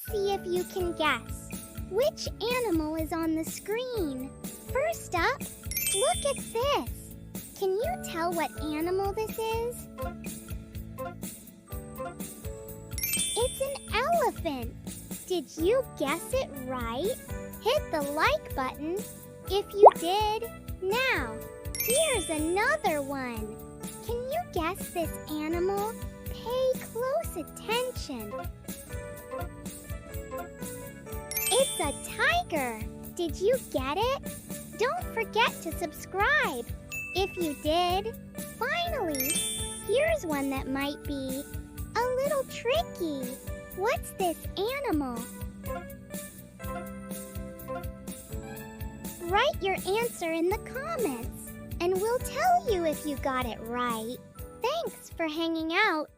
Let's see if you can guess. Which animal is on the screen? First up, look at this. Can you tell what animal this is? It's an elephant. Did you guess it right? Hit the like button if you did. Now, here's another one. Can you guess this animal? Pay close attention. It's a tiger. Did you get it? Don't forget to subscribe if you did. Finally, here's one that might be a little tricky. What's this animal? Write your answer in the comments, and we'll tell you if you got it right. Thanks for hanging out.